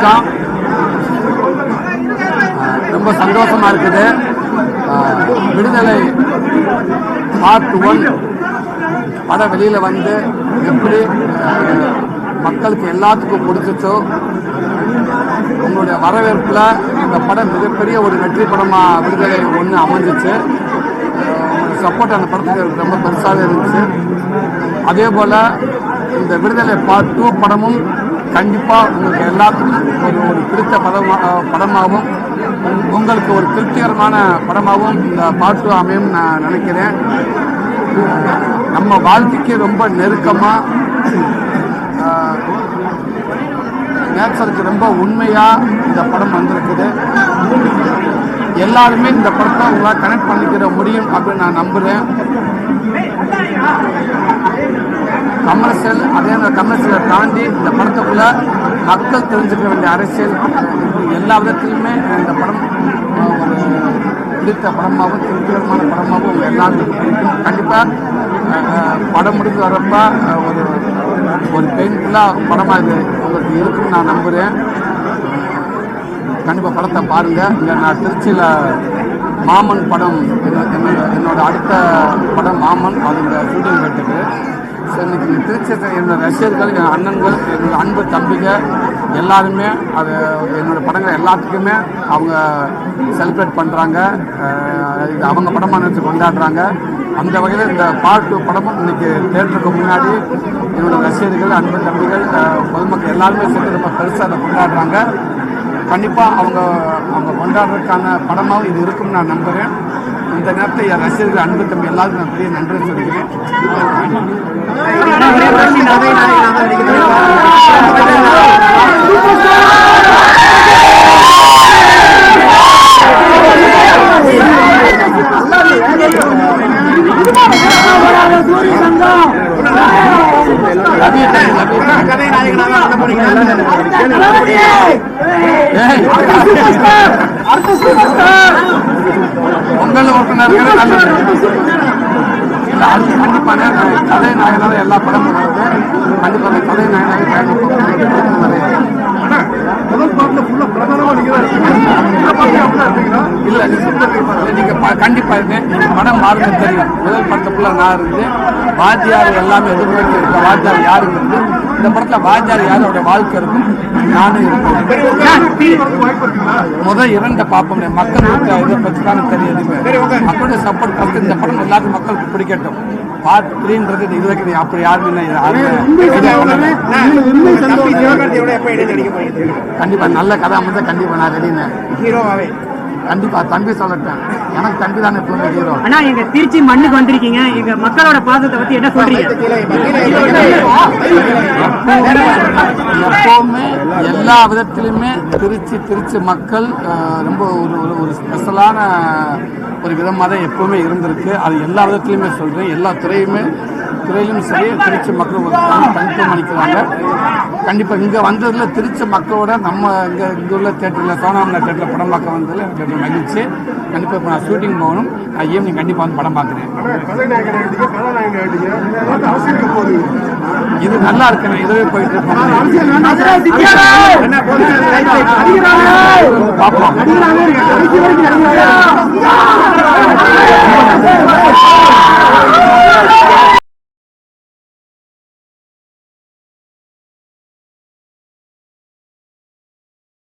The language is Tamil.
வணக்கம். ரொம்ப சந்தோஷமா இருக்குது. விடுதலை பார்ட் 1 படம் வெளியில வந்து எப்படி மக்களுக்கு எல்லாத்துக்கும் பிடிச்சிச்சோ, உங்களுடைய வரவேற்புல இந்த படம் மிகப்பெரிய ஒரு வெற்றி படமா விடுதலை 1 அமைஞ்சிச்சு. சப்போர்ட் அந்த படத்துக்கு ரொம்ப பெருசாக இருந்துச்சு. அதே போல இந்த விடுதலை பார்ட் 2 படமும் கண்டிப்பாக உங்களுக்கு எல்லாத்துக்கும் ஒரு பிடித்த படமாகவும் உங்களுக்கு ஒரு திருப்திகரமான படமாகவும் இந்த பார்ட் 2 அமையும் நான் நினைக்கிறேன். நம்ம வாழ்க்கைக்கு ரொம்ப நெருக்கமாக, நேச்சருக்கு ரொம்ப உண்மையாக இந்த படம் வந்திருக்குது. எல்லாருமே இந்த படத்தை உங்களால் கனெக்ட் பண்ணிக்கிற முடியும் அப்படின்னு நான் நம்புகிறேன். கமர்ஷியல், அதே கமர்ஷியலை தாண்டி இந்த படத்துக்குள்ள மக்கள் தெரிஞ்சுக்க வேண்டிய அரசியல் எல்லா விதத்திலுமே இந்த படம் ஒரு பிடித்த படமாகவும் திருப்திகரமான படமாகவும் எல்லாருக்கும் பிடிக்கும். கண்டிப்பாக படம் முடிஞ்சு வரப்ப ஒரு பெயின்ஃபுல்லாக படமாக இது உங்களுக்கு இருக்குன்னு நான் நம்புகிறேன். கண்டிப்பாக படத்தை பாருங்கள். இல்லை, நான் திருச்சியில் மாமன் படம் என்னோட அடுத்த படம் மாமன், அதோட ஷூட்டிங் போயிட்டுருக்கு. ஸோ இன்னைக்கு திருச்சி என்னோட ரசிகர்கள், என் அண்ணன்கள், என்னோட அன்பு தம்பிங்க எல்லாருமே அது என்னோடய படங்கள் எல்லாத்துக்குமே அவங்க செலிப்ரேட் பண்ணுறாங்க. இது அவங்க படமாக நினச்சி கொண்டாடுறாங்க. அந்த வகையில் இந்த பார்ட் 2 படமும் இன்னைக்கு தேட்டருக்கு முன்னாடி என்னோடய ரசிகர்கள், அன்பு தம்பிகள், பொதுமக்கள் எல்லாருமே சேர்த்து ரொம்ப பெருசாக அதை கொண்டாடுறாங்க. கண்டிப்பாக அவங்க கொண்டாடுறதுக்கான படமாகவும் இது இருக்குன்னு நான் நம்புகிறேன். இந்த நேரத்தில் என் ரசிகர்கள், அன்பு தம்பி எல்லாருக்கும் நான் பெரிய நன்றி சொல்லிக்கிறேன். பொங்கல் ஓட்டுநர்கள் கண்டிப்பான கதை நாயனால எல்லா படமும் வருது. கண்டிப்பாக அந்த கதை நாயனாக இல்லை, நீங்க கண்டிப்பா படம் மாறுங்க தெரியும். முதல் படத்துக்குள்ள நான் இருந்து வாத்தியார் எல்லாமே எதிர்நோக்கி இருக்க வாத்தியார் யாருக்கு இருந்து இந்த படத்துல வாத்தியார் யாரோட வாழ்க்கை இருக்கும், நானும் இருப்பேன். முதல் 2 பார்ப்போம். மக்களுக்கு இதை பற்றிதானே தெரியுது. மக்களுடைய சப்போர்ட் பார்த்து இந்த படம் எல்லாருக்கும் மக்களுக்கு பிடிக்கட்டும். பார்ட் 3ன்றது இது வரைக்கும் அப்படி யாருமே கண்டிப்பா நல்ல கதை அமைச்சா கண்டிப்பா நான் ரெடின்னு ஹீரோவாவே கண்டிப்பா தம்பி சொல்லட்டேன். எனக்கு தம்பி தானே எப்பவுமே ஹீரோ. ஆனா எங்க திருச்சி மண்ணுக்கு வந்திருக்கீங்க, எங்க மக்களோட பாசத்தை பத்தி என்ன சொல்றீங்க? எப்பவுமே எல்லா விதத்திலுமே திருச்சி மக்கள் ரொம்ப ஒரு ஸ்பெஷலான ஒரு விதமாக தான் எப்பவுமே இருந்திருக்கு. அது எல்லா விதத்திலுமே சொல்றேன். எல்லா துறையிலும் சரி திருச்சி மக்கள் ஒரு தனித்துவம் அளிக்கிறாங்க. கண்டிப்பாக இங்கே வந்ததுல திருச்சி மக்களோட நம்ம இங்கே உள்ள தேட்டரில் சோனாமலா தேட்டரில் படம் பார்க்க வந்ததில் எனக்கு மகிழ்ச்சி. கண்டிப்பாக இப்போ நான் ஷூட்டிங் போகணும். நான் ஈவினிங் கண்டிப்பாக வந்து படம் பார்க்குறேன். இது நல்லா இருக்கு. நான் இதுவே போயிட்டு இருக்கேன். பார்ப்போம்.